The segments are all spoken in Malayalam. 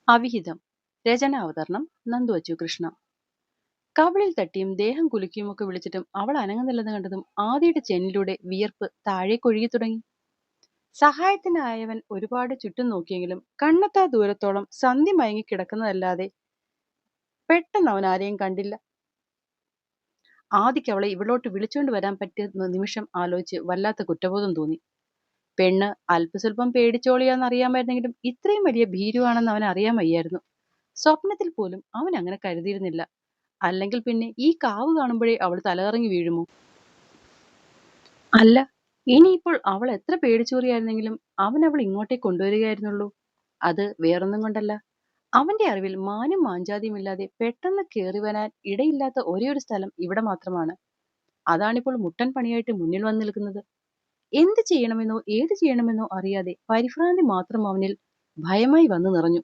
അവിഹിതം. രചന അവതരണം നന്ദു അച്ചു കൃഷ്ണ. കവിളിൽ തട്ടിയും ദേഹം കുലുക്കിയുമൊക്കെ വിളിച്ചിട്ടും അവൾ അനങ്ങുന്നില്ലെന്ന് കണ്ടതും ആദിയുടെ ചെന്നിലൂടെ വിയർപ്പ് താഴേക്കൊഴുകി തുടങ്ങി. സഹായത്തിനായവൻ ഒരുപാട് ചുറ്റും നോക്കിയെങ്കിലും കണ്ണെത്താ ദൂരത്തോളം സന്ധ്യ മയങ്ങി കിടക്കുന്നതല്ലാതെ പെട്ടെന്ന് അവൻ ആരെയും കണ്ടില്ല. ആദിക്ക് അവളെ ഇവളോട്ട് വിളിച്ചുകൊണ്ട് വരാൻ പറ്റിയ നിമിഷം ആലോചിച്ച് വല്ലാത്ത കുറ്റബോധം തോന്നി. പെണ്ണ് അല്പസ്വല്പം പേടിച്ചോളിയാന്നറിയാമായിരുന്നെങ്കിലും ഇത്രയും വലിയ ഭീരുവാണെന്ന് അവൻ അറിയാൻ വയ്യായിരുന്നു. സ്വപ്നത്തിൽ പോലും അവൻ അങ്ങനെ കരുതിയിരുന്നില്ല. അല്ലെങ്കിൽ പിന്നെ ഈ കാവ് കാണുമ്പോഴേ അവൾ തലകറങ്ങി വീഴുമോ? അല്ല, ഇനിയിപ്പോൾ അവൾ എത്ര പേടിച്ചോറിയായിരുന്നെങ്കിലും അവൻ അവൾ ഇങ്ങോട്ടേക്ക് കൊണ്ടുവരികയായിരുന്നുള്ളൂ. അത് വേറൊന്നും കൊണ്ടല്ല, അവന്റെ അറിവിൽ മാനും മാഞ്ചാതിയുമില്ലാതെ പെട്ടെന്ന് കേറി വരാൻ ഇടയില്ലാത്ത ഒരേയൊരു സ്ഥലം ഇവിടെ മാത്രമാണ്. അതാണിപ്പോൾ മുട്ടൻ പണിയായിട്ട് മുന്നിൽ വന്നു നിൽക്കുന്നത്. എന്ത് ചെയ്യണമെന്നോ ഏത് ചെയ്യണമെന്നോ അറിയാതെ പരിഭ്രാന്തി മാത്രം അവനിൽ ഭയമായി വന്നു നിറഞ്ഞു.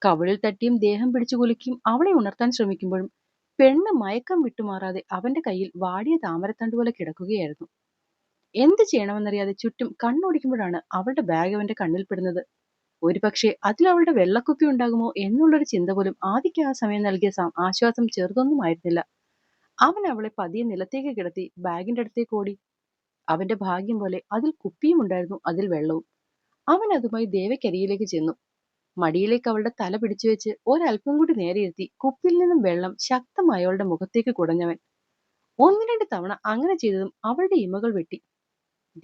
കവിളിൽ തട്ടിയും ദേഹം പിടിച്ചു കുലുക്കിയും അവളെ ഉണർത്താൻ ശ്രമിക്കുമ്പോഴും പെണ്ണ് മയക്കം വിട്ടുമാറാതെ അവന്റെ കയ്യിൽ വാടിയ താമരത്തണ്ട് പോലെ കിടക്കുകയായിരുന്നു. എന്ത് ചെയ്യണമെന്നറിയാതെ ചുറ്റും കണ്ണോടിക്കുമ്പോഴാണ് അവളുടെ ബാഗ് അവന്റെ കണ്ണിൽ പെടുന്നത്. ഒരുപക്ഷെ അതിൽ അവളുടെ വെള്ളക്കുപ്പി ഉണ്ടാകുമോ എന്നുള്ളൊരു ചിന്ത പോലും ആദിക്ക് ആ സമയം നൽകിയ ആശ്വാസം ചെറുതൊന്നും ആയിരുന്നില്ല. അവൻ അവളെ പതിയെ നിലത്തേക്ക് കിടത്തി ബാഗിന്റെ അടുത്തേക്ക് ഓടി. അവന്റെ ഭാഗ്യം പോലെ അതിൽ കുപ്പിയും ഉണ്ടായിരുന്നു, അതിൽ വെള്ളവും. അവൻ അതുമായി ദേവക്കരിയിലേക്ക് ചെന്നു. മടിയിലേക്ക് അവളുടെ തല പിടിച്ചു വെച്ച് ഒരല്പം കൂടി നേരെയിരുത്തി കുപ്പിയിൽ നിന്നും വെള്ളം ശക്തമായി അവളുടെ മുഖത്തേക്ക് കുടഞ്ഞവൻ. ഒന്ന് രണ്ട് തവണ അങ്ങനെ ചെയ്തതും അവളുടെ ഇമകൾ വെട്ടി.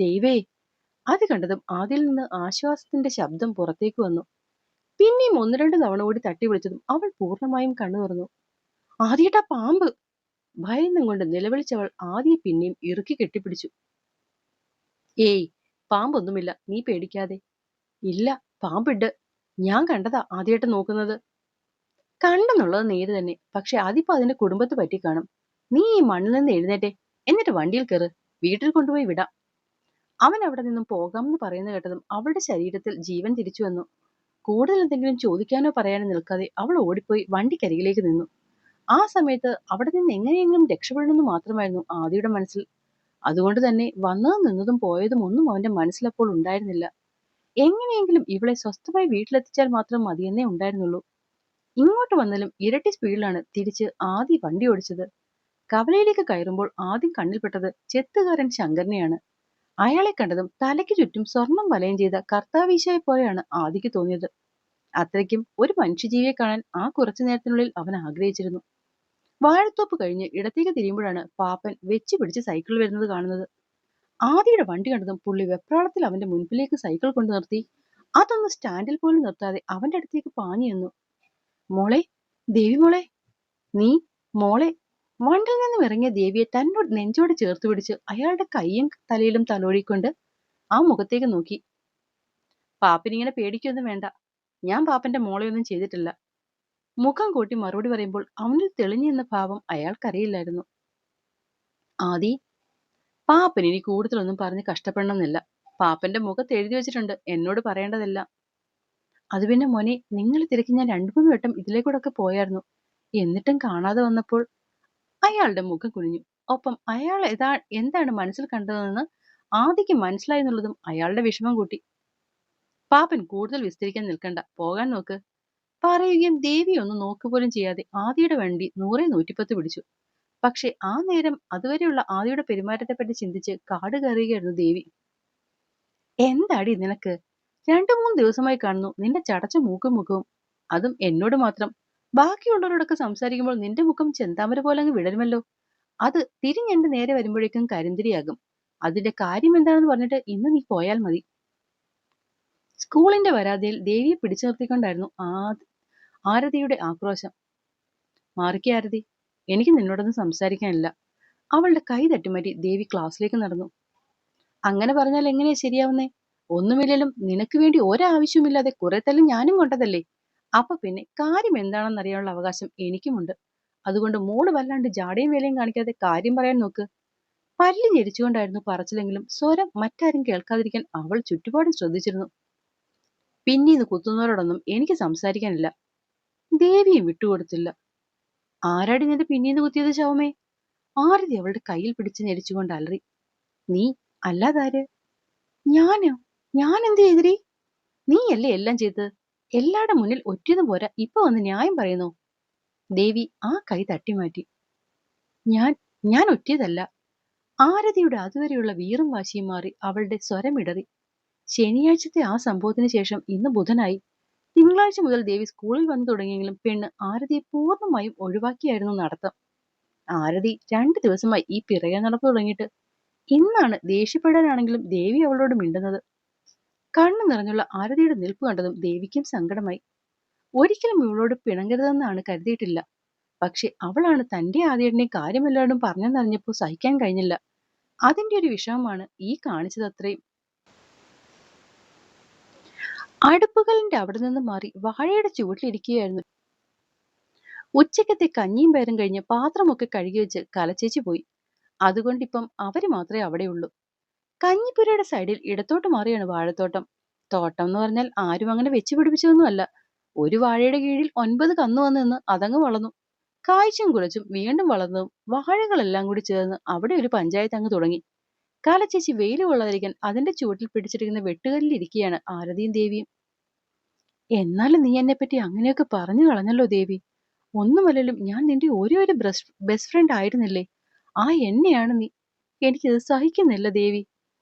ദൈവേ! അത് കണ്ടതും അതിൽ നിന്ന് ആശ്വാസത്തിന്റെ ശബ്ദം പുറത്തേക്ക് വന്നു. പിന്നെയും ഒന്ന് രണ്ട് തവണ കൂടി തട്ടി വിളിച്ചതും അവൾ പൂർണ്ണമായും കണ്ണു തുറന്നു. ആദിയേട്ടാ, പാമ്പ്! ഭയന്നും കൊണ്ട് നിലവിളിച്ചവൾ ആദിയെ പിന്നെയും ഇറുക്കി കെട്ടിപ്പിടിച്ചു. ഏയ്, പാമ്പൊന്നുമില്ല, നീ പേടിക്കാതെ. ഇല്ല, പാമ്പിണ്ട്. ഞാൻ കണ്ടതാ ആദ്യമായിട്ട് നോക്കുന്നത്. കണ്ടെന്നുള്ളത് നേര് തന്നെ, പക്ഷെ അതിപ്പോ അതിന്റെ കുടുംബത്ത് പറ്റി കാണും. നീ ഈ മണ്ണിൽ നിന്ന് എഴുന്നേറ്റെ, എന്നിട്ട് വണ്ടിയിൽ കയറ്, വീട്ടിൽ കൊണ്ടുപോയി വിടാം. അവൻ അവിടെ നിന്നും പോകാമെന്ന് പറയുന്ന കേട്ടതും അവളുടെ ശരീരത്തിൽ ജീവൻ തിരിച്ചു വന്നു. കൂടുതൽ എന്തെങ്കിലും ചോദിക്കാനോ പറയാനോ നിൽക്കാതെ അവൾ ഓടിപ്പോയി വണ്ടിക്കരികിലേക്ക് നിന്നു. ആ സമയത്ത് അവിടെ നിന്ന് എങ്ങനെയെങ്കിലും രക്ഷപ്പെടണമെന്ന് മാത്രമായിരുന്നു ആദിയുടെ മനസ്സിൽ. അതുകൊണ്ട് തന്നെ വന്നതും നിന്നതും പോയതും ഒന്നും അവന്റെ മനസ്സിലപ്പോൾ ഉണ്ടായിരുന്നില്ല. എങ്ങനെയെങ്കിലും ഇവളെ സ്വസ്ഥമായി വീട്ടിലെത്തിച്ചാൽ മാത്രം മതിയെന്നേ ഉണ്ടായിരുന്നുള്ളൂ. ഇങ്ങോട്ട് വന്നാലും ഇരട്ടി സ്പീഡിലാണ് തിരിച്ച് ആദി വണ്ടി ഓടിച്ചത്. കവലയിലേക്ക് കയറുമ്പോൾ ആദ്യം കണ്ണിൽപ്പെട്ടത് ചെത്തുകാരൻ ശങ്കരനെയാണ്. അയാളെ കണ്ടതും തലയ്ക്ക് ചുറ്റും സ്വർണം വലയം ചെയ്ത കർത്താവീശയെ പോലെയാണ് ആദിക്ക് തോന്നിയത്. അത്രയ്ക്കും ഒരു മനുഷ്യജീവിയെ കാണാൻ ആ കുറച്ചു നേരത്തിനുള്ളിൽ അവൻ ആഗ്രഹിച്ചിരുന്നു. വാഴത്തോപ്പ് കഴിഞ്ഞ് ഇടത്തേക്ക് തിരിയുമ്പോഴാണ് പാപ്പൻ വെച്ച് പിടിച്ച് സൈക്കിൾ വരുന്നത് കാണുന്നത്. ആദിയുടെ വണ്ടി കണ്ടതും പുള്ളി വെപ്രാളത്തിൽ അവന്റെ മുൻപിലേക്ക് സൈക്കിൾ കൊണ്ടു നിർത്തി. അതൊന്ന് സ്റ്റാൻഡിൽ പോലും നിർത്താതെ അവന്റെ അടുത്തേക്ക് പാഞ്ഞു ചെന്നു. മോളെ, ദേവി മോളെ, നീ മോളെ. വണ്ടിൽ നിന്നും ഇറങ്ങിയ ദേവിയെ തന്നോട് നെഞ്ചോട് ചേർത്ത് പിടിച്ച് അയാളുടെ കൈയും തലയിലും തലോടിക്കൊണ്ട് ആ മുഖത്തേക്ക് നോക്കി. പാപ്പനിങ്ങനെ പേടിക്കൊന്നും വേണ്ട, ഞാൻ പാപ്പന്റെ മോളെയൊന്നും ചെയ്തിട്ടില്ല. മുഖം കൂട്ടി മറുപടി പറയുമ്പോൾ അവനിൽ തെളിഞ്ഞു നിന്ന ഭാവം അയാൾക്കറിയില്ലായിരുന്നു. ആദി, പാപ്പൻ ഇനി കൂടുതലൊന്നും പറഞ്ഞ് കഷ്ടപ്പെടണമെന്നില്ല. പാപ്പന്റെ മുഖത്ത് എഴുതി വെച്ചിട്ടുണ്ട് എന്നോട് പറയേണ്ടതെല്ലാം. അത് പിന്നെ മോനെ, നിങ്ങൾ തിരക്കി ഞാൻ 2-3 വട്ടം ഇതിലേക്കൂടൊക്കെ പോയായിരുന്നു. എന്നിട്ടും കാണാതെ വന്നപ്പോൾ അയാളുടെ മുഖം കുനിഞ്ഞു. ഒപ്പം അയാൾ എന്താണ് മനസ്സിൽ കണ്ടതെന്ന് ആദിക്ക് മനസ്സിലായി എന്നുള്ളതും അയാളുടെ വിഷമം കൂട്ടി. പാപ്പൻ കൂടുതൽ വിസ്തരിക്കാൻ നിൽക്കണ്ട, പോകാൻ നോക്ക്. പറയുകയും ദേവി ഒന്ന് നോക്കുപോലും ചെയ്യാതെ ആദിയുടെ വണ്ടി 100-110 പിടിച്ചു. പക്ഷെ ആ നേരം അതുവരെയുള്ള ആദിയുടെ പെരുമാറ്റത്തെപ്പറ്റി ചിന്തിച്ച് കാട് കയറുകയായിരുന്നു ദേവി. എന്താടി നിനക്ക്? 2-3 ദിവസമായി കാണുന്നു നിന്റെ ചടച്ച മൂക്കും മുഖവും. അതും എന്നോട് മാത്രം. ബാക്കിയുള്ളവരോടൊക്കെ സംസാരിക്കുമ്പോൾ നിന്റെ മുഖം ചെന്താമര പോലെ അങ്ങ് വിടരുമല്ലോ. അത് തിരിഞ്ഞെന്റെ നേരെ വരുമ്പോഴേക്കും കരിന്തിരിയാകും. അതിന്റെ കാര്യം എന്താണെന്ന് പറഞ്ഞിട്ട് ഇന്ന് നീ പോയാൽ മതി. സ്കൂളിന്റെ വരാതിയിൽ ദേവിയെ പിടിച്ചു നിർത്തിക്കൊണ്ടായിരുന്നു ആരതിയുടെ ആക്രോശം. മാറിക്ക് ആരതി, എനിക്ക് നിന്നോടൊന്നും സംസാരിക്കാനില്ല. അവളുടെ കൈ തട്ടിമാറ്റി ദേവി ക്ലാസ്സിലേക്ക് നടന്നു. അങ്ങനെ പറഞ്ഞാൽ എങ്ങനെയാ ശരിയാവുന്നേ? ഒന്നുമില്ലേലും നിനക്ക് വേണ്ടി ഒരാവശ്യവുമില്ലാതെ കുറെ തല്ലും ഞാനും കൊണ്ടതല്ലേ. അപ്പൊ പിന്നെ കാര്യം എന്താണെന്നറിയാനുള്ള അവകാശം എനിക്കുമുണ്ട്. അതുകൊണ്ട് മോള് വല്ലാണ്ട് ജാടയും വേലയും കാണിക്കാതെ കാര്യം പറയാൻ നോക്ക്. പല്ല് ഞെരിച്ചുകൊണ്ടായിരുന്നു പറച്ചിലെങ്കിലും സ്വരം മറ്റാരും കേൾക്കാതിരിക്കാൻ അവൾ ചുറ്റുപാടും ശ്രദ്ധിച്ചിരുന്നു. പിന്നീന്ന് കുത്തുന്നവരോടൊന്നും എനിക്ക് സംസാരിക്കാനില്ല. ദേവിയും വിട്ടുകൊടുത്തില്ല. ആരാടി നിന്റെ പിന്നീന്ന് കുത്തിയത് ശവമേ? ആരതി അവളുടെ കയ്യിൽ പിടിച്ച് ഞെരിച്ചുകൊണ്ട് അലറി. നീ അല്ലാതാര്? ഞാനോ? ഞാൻ എന്ത് ചെയ്തിരി? നീയല്ലേ എല്ലാം ചെയ്തത്. എല്ലാരുടെ മുന്നിൽ ഒറ്റിയതും പോരാ, ഇപ്പൊ വന്ന് ന്യായം പറയുന്നു. ദേവി ആ കൈ തട്ടിമാറ്റി. ഞാൻ ഞാൻ ഒറ്റിയതല്ല. ആരതിയുടെ അതുവരെയുള്ള വീറും വാശിയും മാറി അവളുടെ സ്വരമിടറി. ശനിയാഴ്ചത്തെ ആ സംഭവത്തിന് ശേഷം ഇന്ന് ബുധനായി. തിങ്കളാഴ്ച മുതൽ ദേവി സ്കൂളിൽ വന്നു തുടങ്ങിയെങ്കിലും പെണ്ണ് ആരതിയെ പൂർണ്ണമായും ഒഴിവാക്കിയായിരുന്നു നടത്തം. ആരതി 2 ദിവസമായി ഈ പിറകെ നടപ്പ് തുടങ്ങിയിട്ട്. ഇന്നാണ് ദേഷ്യപ്പെടാനാണെങ്കിലും ദേവി അവളോട് മിണ്ടുന്നത്. കണ്ണു നിറഞ്ഞുള്ള ആരതിയുടെ നിൽപ്പ് കണ്ടതും ദേവിക്കും സങ്കടമായി. ഒരിക്കലും ഇവളോട് പിണങ്ങരുതെന്നാണ് കരുതിയിട്ടില്ല. പക്ഷെ അവളാണ് തന്റെ ആദ്യേട്ടനെ കാര്യമെല്ലാവരോടും പറഞ്ഞെന്നറിഞ്ഞപ്പോൾ സഹിക്കാൻ കഴിഞ്ഞില്ല. അതിന്റെ ഒരു വിഷമമാണ് ഈ കാണിച്ചതത്രയും. അടുപ്പുകലിന്റെ അവിടെ നിന്ന് മാറി വാഴയുടെ ചുവട്ടിലിരിക്കുകയായിരുന്നു. ഉച്ചക്കത്തെ കഞ്ഞിയും പയറും കഴിഞ്ഞ് പാത്രമൊക്കെ കഴുകി വെച്ച് കലച്ചേച്ചി പോയി. അതുകൊണ്ടിപ്പം അവര് മാത്രമേ അവിടെയുള്ളൂ. കഞ്ഞിപ്പുരയുടെ സൈഡിൽ ഇടത്തോട്ട് മാറിയാണ് വാഴത്തോട്ടം. തോട്ടം എന്ന് പറഞ്ഞാൽ ആരും അങ്ങനെ വെച്ചു പിടിപ്പിച്ചതൊന്നുമല്ല. ഒരു വാഴയുടെ കീഴിൽ 9 കന്നു വന്ന് നിന്ന് അതങ്ങ് വളർന്നു. കായ്ച്ചും കുലച്ചും വീണ്ടും വളർന്നതും വാഴകളെല്ലാം കൂടി ചേർന്ന് അവിടെ ഒരു പഞ്ചായത്ത് അങ്ങ് തുടങ്ങി. കാലച്ചേച്ചി വെയിൽ കൊള്ളാതിരിക്കാൻ അതിന്റെ ചുവട്ടിൽ പിടിച്ചിരിക്കുന്ന വെട്ടുകല്ലിൽ ഇരിക്കുകയാണ് ആരതിയും ദേവിയും. എന്നാലും നീ എന്നെപ്പറ്റി അങ്ങനെയൊക്കെ പറഞ്ഞു കളഞ്ഞല്ലോ ദേവി. ഒന്നുമല്ലെങ്കിലും ഞാൻ നിന്റെ ഒരു ബെസ്റ്റ് ഫ്രണ്ട് ആയിരുന്നില്ലേ? ആ എന്നെയാണ് നീ. എനിക്കിത് സഹിക്കുന്നില്ല ദേവി.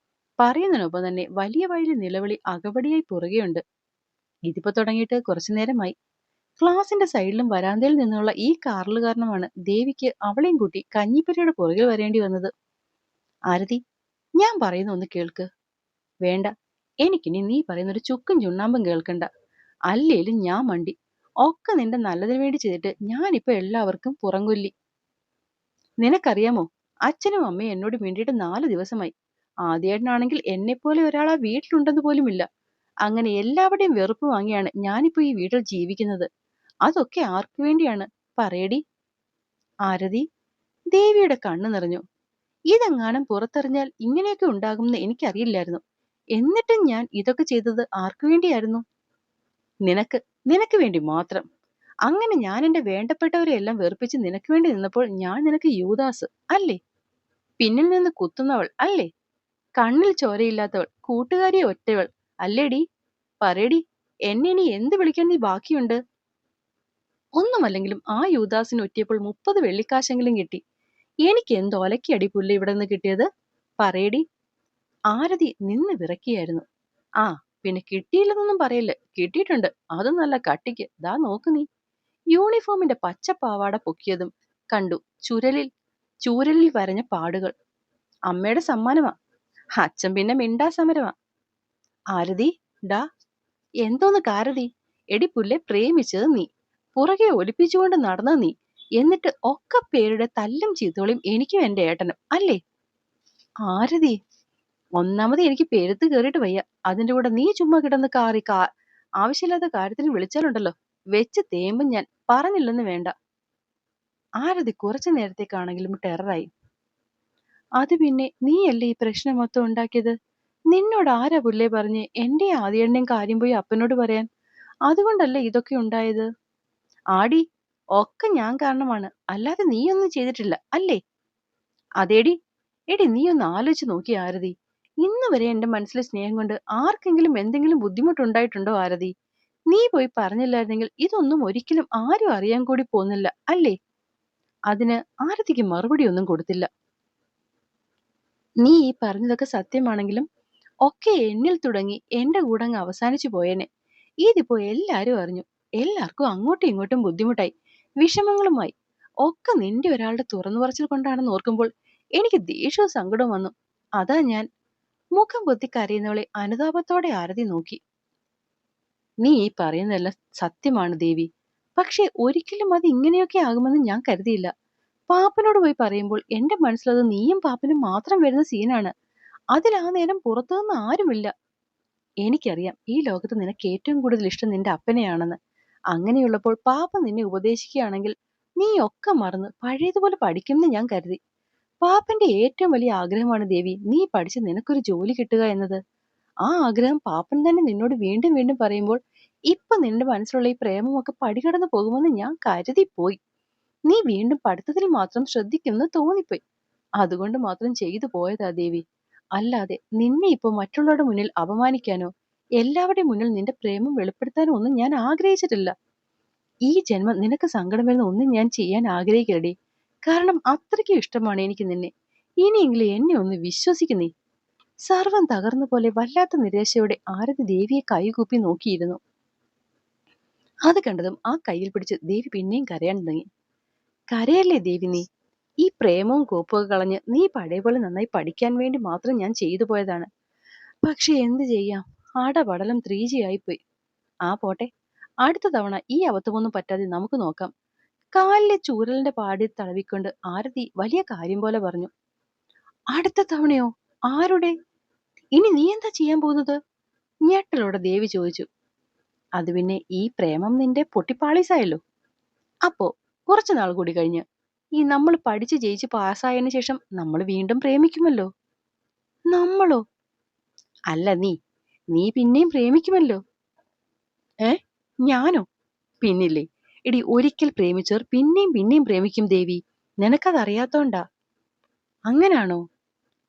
പറയുന്നതിനൊപ്പം തന്നെ വലിയ വയലിൽ നിലവിളി അകവടിയായി പുറകെയുണ്ട്. ഇതിപ്പോ തുടങ്ങിയിട്ട് കുറച്ചു നേരമായി. ക്ലാസിന്റെ സൈഡിലും വരാന്തയിൽ നിന്നുള്ള ഈ കാറൽ കാരണമാണ് ദേവിക്ക് അവളെയും കൂട്ടി കഞ്ഞിപ്പുരയുടെ പുറകിൽ വരേണ്ടി വന്നത്. ആരതി, ഞാൻ പറയുന്ന ഒന്ന് കേൾക്ക്. വേണ്ട, എനിക്കിനി നീ പറയുന്നൊരു ചുക്കും ചുണ്ണാമ്പും കേൾക്കണ്ട. അല്ലേലും ഞാൻ മണ്ടി. ഒക്കെ നിന്റെ നല്ലതിനു വേണ്ടി ചെയ്തിട്ട് ഞാനിപ്പോ എല്ലാവർക്കും പുറംകൊല്ലി. നിനക്കറിയാമോ, അച്ഛനും അമ്മയും എന്നോട് വേണ്ടിയിട്ട് 4 ദിവസമായി. ആദ്യേട്ടനാണെങ്കിൽ എന്നെപ്പോലെ ഒരാൾ ആ വീട്ടിലുണ്ടെന്ന് പോലുമില്ല. അങ്ങനെ എല്ലാവരുടെയും വെറുപ്പ് വാങ്ങിയാണ് ഞാനിപ്പോ ഈ വീട്ടിൽ ജീവിക്കുന്നത്. അതൊക്കെ ആർക്കു വേണ്ടിയാണ് പറയടി. ആരതി, ദേവിയുടെ കണ്ണു നിറഞ്ഞു. ഇതെങ്ങാനും പുറത്തറിഞ്ഞാൽ ഇങ്ങനെയൊക്കെ ഉണ്ടാകുമെന്ന് എനിക്കറിയില്ലായിരുന്നു. എന്നിട്ടും ഞാൻ ഇതൊക്കെ ചെയ്തത് ആർക്കു വേണ്ടിയായിരുന്നു? നിനക്ക് നിനക്ക് വേണ്ടി മാത്രം. അങ്ങനെ ഞാൻ എന്റെ വേണ്ടപ്പെട്ടവരെ എല്ലാം വെറുപ്പിച്ച് നിനക്ക് വേണ്ടി നിന്നപ്പോൾ ഞാൻ നിനക്ക് യൂദാസ് അല്ലേ? പിന്നിൽ നിന്ന് കുത്തുന്നവൾ അല്ലേ? കണ്ണിൽ ചോരയില്ലാത്തവൾ, കൂട്ടുകാരിയെ ഒറ്റവൾ അല്ലേടി? പറയടി, എന്നെ ഇനി എന്ത് വിളിക്കാൻ നീ ബാക്കിയുണ്ട്? ഒന്നുമല്ലെങ്കിലും ആ യൂദാസിന് ഒറ്റിയപ്പോൾ 30 വെള്ളിക്കാശെങ്കിലും കിട്ടി. എനിക്ക് എന്ത് ഒലക്കടി പുല്ല് ഇവിടെ നിന്ന് കിട്ടിയത്? പറയടി. ആരതി നിന്ന് വിറക്കിയായിരുന്നു. ആ, പിന്നെ കിട്ടിയില്ലെന്നൊന്നും പറയല്ലേ, കിട്ടിയിട്ടുണ്ട്. അതും നല്ല കട്ടിക്ക്. ദാ നോക്ക് നീ. യൂണിഫോമിന്റെ പച്ച പാവാട പൊക്കിയതും കണ്ടു ചൂരലിൽ വരഞ്ഞ പാടുകൾ. അമ്മയുടെ സമ്മാനമാ. അച്ഛൻ പിന്നെ മിണ്ടാ സമരമാ. ആരതി, ഡാ. എന്തോന്ന് കാരതി? എടി പുല്ലെ, പ്രേമിച്ചത് നീ, പുറകെ ഒലിപ്പിച്ചുകൊണ്ട് നടന്നത് നീ, എന്നിട്ട് ഒക്കെ പേരുടെ തല്ലും ചീത്തകളും എനിക്കും എന്റെ ഏട്ടനും അല്ലേ? ആരതി, ഒന്നാമത് എനിക്ക് പെരുത്ത് കേറിയിട്ട് വയ്യ. അതിന്റെ കൂടെ നീ ചുമ്മാ കിടന്ന് ആവശ്യമില്ലാത്ത കാര്യത്തിന് വിളിച്ചാലുണ്ടല്ലോ, വെച്ച് തേമ്പും ഞാൻ. പറഞ്ഞില്ലെന്ന് വേണ്ട. ആരതി കുറച്ചു നേരത്തേക്കാണെങ്കിലും ടെററായി. അത് പിന്നെ നീയല്ലേ ഈ പ്രശ്നം മൊത്തം ഉണ്ടാക്കിയത്? നിന്നോട് ആരാ പുല്ലേ പറഞ്ഞ് എന്റെ ആദ്യേട്ടന്റെയും കാര്യം പോയി അപ്പനോട് പറയാൻ? അതുകൊണ്ടല്ലേ ഇതൊക്കെ ഉണ്ടായത്? ആടി, ഒക്കെ ഞാൻ കാരണമാണ്, അല്ലാതെ നീയൊന്നും ചെയ്തിട്ടില്ല അല്ലേ? അതേടി. എടി, നീ ഒന്ന് ആലോചിച്ച് നോക്കി ആരതി. ഇന്ന് വരെ എന്റെ മനസ്സിലെ സ്നേഹം കൊണ്ട് ആർക്കെങ്കിലും എന്തെങ്കിലും ബുദ്ധിമുട്ടുണ്ടായിട്ടുണ്ടോ ആരതി? നീ പോയി പറഞ്ഞില്ലായിരുന്നെങ്കിൽ ഇതൊന്നും ഒരിക്കലും ആരും അറിയാൻ കൂടി പോന്നില്ല അല്ലേ? അതിന് ആരതിക്ക് മറുപടി ഒന്നും കൊടുത്തില്ല. നീ ഈ പറഞ്ഞതൊക്കെ സത്യമാണെങ്കിലും ഒക്കെ എന്നിൽ തുടങ്ങി എന്റെ കൂടെ അങ്ങ് അവസാനിച്ചു പോയേനെ. ഇതിപ്പോ എല്ലാരും അറിഞ്ഞു. എല്ലാവർക്കും അങ്ങോട്ടും ഇങ്ങോട്ടും ബുദ്ധിമുട്ടായി, വിഷമങ്ങളുമായി. ഒക്കെ നിന്റെ ഒരാളുടെ തുറന്നു പറച്ചിൽ കൊണ്ടാണെന്ന് ഓർക്കുമ്പോൾ എനിക്ക് ദേഷ്യവും സങ്കടവും വന്നു. അതാ ഞാൻ. മുഖം പൊത്തി കരയുന്നവളെ അനുതാപത്തോടെ ആരതി നോക്കി. നീ ഈ പറയുന്നതെല്ലാം സത്യമാണ് ദേവി. പക്ഷെ ഒരിക്കലും അത് ഇങ്ങനെയൊക്കെ ആകുമെന്ന് ഞാൻ കരുതിയില്ല. പാപ്പനോട് പോയി പറയുമ്പോൾ എന്റെ മനസ്സിലത് നീയും പാപ്പനും മാത്രം വരുന്ന സീനാണ്. അതിൽ ആ നേരം പുറത്തുനിന്ന് ആരുമില്ല. എനിക്കറിയാം ഈ ലോകത്ത് നിനക്ക് ഏറ്റവും കൂടുതൽ ഇഷ്ടം നിന്റെ അപ്പനെയാണെന്ന്. അങ്ങനെയുള്ളപ്പോൾ പാപ്പ നിന്നെ ഉപദേശിക്കുകയാണെങ്കിൽ നീ ഒക്കെ മറന്ന് പഴയതുപോലെ പഠിക്കുമെന്ന് ഞാൻ കരുതി. പാപ്പന്റെ ഏറ്റവും വലിയ ആഗ്രഹമാണ് ദേവി നീ പഠിച്ച് നിനക്കൊരു ജോലി കിട്ടുക എന്നത്. ആ ആഗ്രഹം പാപ്പൻ തന്നെ നിന്നോട് വീണ്ടും വീണ്ടും പറയുമ്പോൾ ഇപ്പൊ നിന്റെ മനസ്സിലുള്ള ഈ പ്രേമമൊക്കെ പടികടന്നു പോകുമെന്ന് ഞാൻ കരുതിപ്പോയി. നീ വീണ്ടും പഠിത്തത്തിൽ മാത്രം ശ്രദ്ധിക്കുമെന്ന് തോന്നിപ്പോയി. അതുകൊണ്ട് മാത്രം ചെയ്തു പോയതാ ദേവി. അല്ലാതെ നിന്നെ ഇപ്പൊ മറ്റുള്ളവരുടെ മുന്നിൽ അപമാനിക്കാനോ എല്ലാവരുടെയും മുന്നിൽ നിന്റെ പ്രേമം വെളിപ്പെടുത്താനൊന്നും ഞാൻ ആഗ്രഹിച്ചിട്ടില്ല. ഈ ജന്മം നിനക്ക് സങ്കടം വരുന്ന ഒന്നും ഞാൻ ചെയ്യാൻ ആഗ്രഹിക്കരുതേ. കാരണം അത്രയ്ക്ക് ഇഷ്ടമാണ് എനിക്ക് നിന്നെ. ഇനിയെങ്കിലും എന്നെ ഒന്ന് വിശ്വസിക്കുന്നേ. സർവം തകർന്ന പോലെ വല്ലാത്ത നിരാശയോടെ ആരതി ദേവിയെ കൈകൂപ്പി നോക്കിയിരുന്നു. അത് കണ്ടതും ആ കയ്യിൽ പിടിച്ച് ദേവി പിന്നെയും കരയാൻ തുടങ്ങി. കരയല്ലേ ദേവി നീ. ഈ പ്രേമവും കോപ്പവും കളഞ്ഞ് നീ പഴയ പോലെ നന്നായി പഠിക്കാൻ വേണ്ടി മാത്രം ഞാൻ ചെയ്തു പോയതാണ്. പക്ഷെ എന്ത് ചെയ്യാം, അടപടലം 3G ആയിപ്പോയി. ആ പോട്ടെ, അടുത്ത തവണ ഈ അബദ്ധമൊന്നും പറ്റാതെ നമുക്ക് നോക്കാം. കാലിലെ ചൂരലിന്റെ പാടി തടവിക്കൊണ്ട് ആരതി വലിയ കാര്യം പോലെ പറഞ്ഞു. അടുത്ത തവണയോ? ആരുടെ? ഇനി നീ എന്താ ചെയ്യാൻ പോകുന്നത്? ഞെട്ടലോടെ ദേവി ചോദിച്ചു. അത് പിന്നെ ഈ പ്രേമം നിന്റെ പൊട്ടിപ്പാളീസായല്ലോ. അപ്പോ കുറച്ചു നാൾ കൂടി കഴിഞ്ഞ് ഈ നമ്മൾ പഠിച്ച് ജയിച്ച് പാസ്സായതിനു ശേഷം നമ്മൾ വീണ്ടും പ്രേമിക്കുമല്ലോ. നമ്മളോ? അല്ല നീ. നീ പിന്നെയും പ്രേമിക്കുമല്ലോ. ഏ? ഞാനോ? പിന്നില്ലേ. എടി, ഒരിക്കൽ പ്രേമിച്ചവർ പിന്നെയും പിന്നെയും പ്രേമിക്കും ദേവി. നിനക്കതറിയാത്തോണ്ടാ. അങ്ങനാണോ?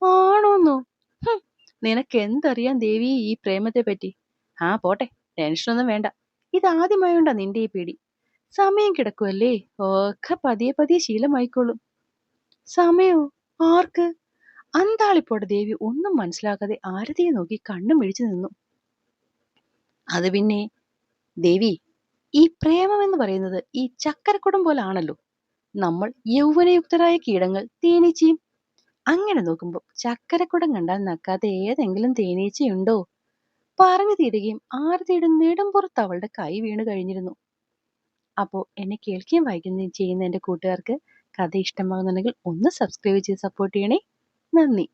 ആണോന്നോ? ഹും, നിനക്ക് എന്തറിയാം ദേവി ഈ പ്രേമത്തെ പറ്റി? ആ പോട്ടെ, ടെൻഷനൊന്നും വേണ്ട. ഇതാദ്യമായോണ്ടാ നിന്റെ ഈ പേടി. സമയം കിടക്കുവല്ലേ, ഒക്കെ പതിയെ പതിയെ ശീലമായിക്കോളും. സമയോ? ആർക്ക്? അന്താളിപ്പോടെ ദേവി ഒന്നും മനസ്സിലാക്കാതെ ആരതിയെ നോക്കി കണ്ണും മിഴിച്ചു നിന്നു. അത് പിന്നെ ദേവി, ഈ പ്രേമം എന്ന് പറയുന്നത് ഈ ചക്കരക്കുടം പോലാണല്ലോ. നമ്മൾ യൗവനയുക്തരായ കീടങ്ങൾ തേനീച്ചയും. അങ്ങനെ നോക്കുമ്പോൾ ചക്കരക്കുടം കണ്ടാൽ നക്കാത്ത ഏതെങ്കിലും തേനീച്ചയുണ്ടോ? പറഞ്ഞു തീരുകയും ആരതിയുടെ നെടുംപുറത്ത് അവളുടെ കൈ വീണ് കഴിഞ്ഞിരുന്നു. അപ്പോൾ എന്നെ കേൾക്കുകയും വായിക്കുകയും ചെയ്യുന്ന എൻ്റെ കൂട്ടുകാർക്ക് കഥ ഇഷ്ടമാകുന്നുണ്ടെങ്കിൽ ഒന്ന് സബ്സ്ക്രൈബ് ചെയ്ത് സപ്പോർട്ട് ചെയ്യണേ. നന്ദി.